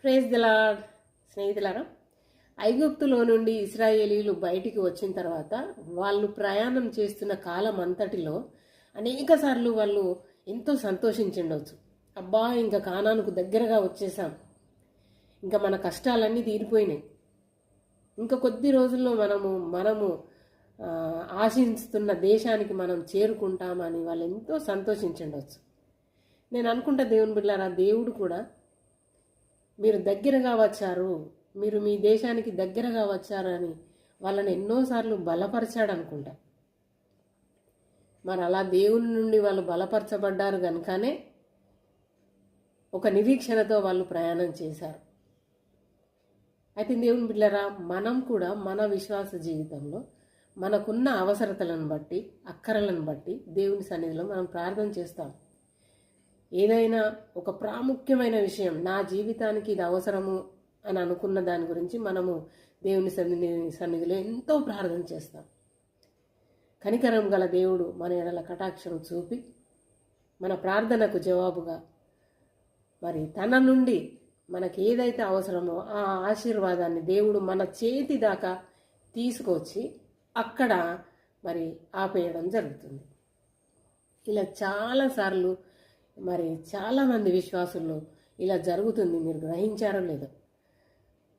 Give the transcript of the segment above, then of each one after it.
Praise the lord. స్నేహితులారా, ఐగుప్తులో నుండి ఇశ్రాయేలీలు బయటికి వచ్చిన తర్వాత వాళ్ళు ప్రయాణం చేస్తున్న కాలం అంతటిలో అనేక సార్లు వాళ్ళు ఎంతో సంతోషించుండవచ్చు. అబ్బా, ఇంకా కానానుకు దగ్గరగా వచ్చేసాం, ఇంకా మన కష్టాలన్నీ తీరిపోయినాయి, ఇంకా కొద్ది రోజుల్లో మనము ఆశిస్తున్న దేశానికి మనం చేరుకుంటామని వాళ్ళు ఎంతో సంతోషించుండవచ్చు. నేను అనుకుంటా, దేవుని బిడ్డలారా, దేవుడు కూడా మీరు దగ్గరగా వచ్చారు, మీరు మీ దేశానికి దగ్గరగా వచ్చారని వాళ్ళని ఎన్నోసార్లు బలపరిచాడు అనుకుంటా. మరి అలా దేవుని నుండి వాళ్ళు బలపరచబడ్డారు కనుకనే ఒక నిరీక్షణతో వాళ్ళు ప్రయాణం చేశారు. అయితే దేవుని బిడ్డలారా, మనం కూడా మన విశ్వాస జీవితంలో మనకున్న అవసరతలను బట్టి, అక్కరలను బట్టి దేవుని సన్నిధిలో మనం ప్రార్థన చేస్తాం. ఏదైనా ఒక ప్రాముఖ్యమైన విషయం, నా జీవితానికి ఇది అవసరము అని అనుకున్న దాని గురించి మనము దేవుని సన్నిధిలో ఎంతో ప్రార్థన చేస్తాం. కనికరం గల దేవుడు మన ఎడల కటాక్షం చూపి మన ప్రార్థనకు జవాబుగా మరి తన నుండి మనకి ఏదైతే అవసరమో ఆ ఆశీర్వాదాన్ని దేవుడు మన చేతి దాకా తీసుకొచ్చి అక్కడ మరి ఆపేయడం జరుగుతుంది. ఇలా చాలాసార్లు మరి చాలామంది విశ్వాసుల్లో ఇలా జరుగుతుంది. మీరు గ్రహించారో లేదో,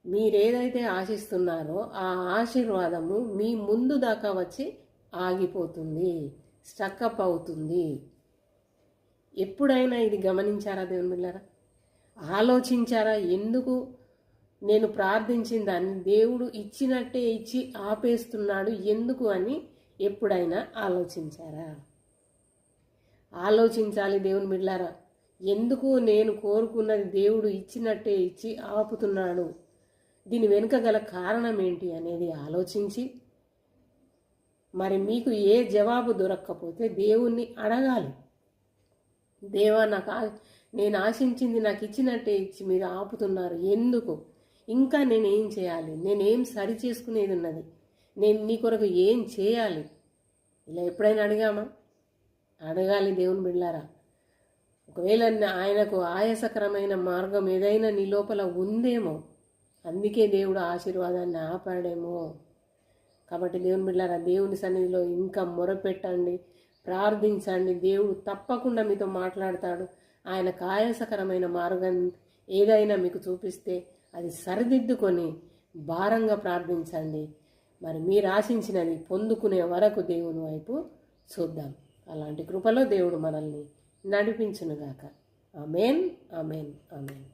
మీరేదైతే ఆశిస్తున్నారో ఆ ఆశీర్వాదము మీ ముందు దాకా వచ్చి ఆగిపోతుంది, స్టక్అప్ అవుతుంది. ఎప్పుడైనా ఇది గమనించారా దేవుని బిడ్డలారా? ఆలోచించారా? ఎందుకు నేను ప్రార్థించిన దాన్ని దేవుడు ఇచ్చినట్టే ఇచ్చి ఆపేస్తున్నాడు ఎందుకు అని ఎప్పుడైనా ఆలోచించారా? ఆలోచించాలి దేవుని బిడ్డలారా. ఎందుకు నేను కోరుకున్నది దేవుడు ఇచ్చినట్టే ఇచ్చి ఆపుతున్నాడు, దీని వెనుక గల కారణం ఏంటి అనేది ఆలోచించి మరి మీకు ఏ జవాబు దొరక్కపోతే దేవుణ్ణి అడగాలి. దేవా, నేను ఆశించింది నాకు ఇచ్చినట్టే ఇచ్చి మీరు ఆపుతున్నారు ఎందుకు? ఇంకా నేనేం చేయాలి? నేనేం సరి చేసుకునేది ఉన్నది? నేను నీ కొరకు ఏం చేయాలి? ఇలా ఎప్పుడైనా అడిగామా? అడగాలి దేవుని బిడ్డలారా. ఒకవేళ ఆయనకు ఆయాసకరమైన మార్గం ఏదైనా నీ లోపల ఉందేమో, అందుకే దేవుడు ఆశీర్వాదాన్ని ఆపాడేమో. కాబట్టి దేవుని బిడ్డలారా, దేవుని సన్నిధిలో ఇంకా మొరపెట్టండి, ప్రార్థించండి. దేవుడు తప్పకుండా మీతో మాట్లాడతాడు. ఆయనకు ఆయాసకరమైన మార్గం ఏదైనా మీకు చూపిస్తే అది సరిదిద్దుకొని భారంగా ప్రార్థించండి. మరి మీరు ఆశించినది పొందుకునే వరకు దేవుని వైపు చూద్దాం. అలాంటి కృపలో దేవుడు మనల్ని నడిపించునుగాక. ఆమేన్, ఆమేన్, ఆమేన్.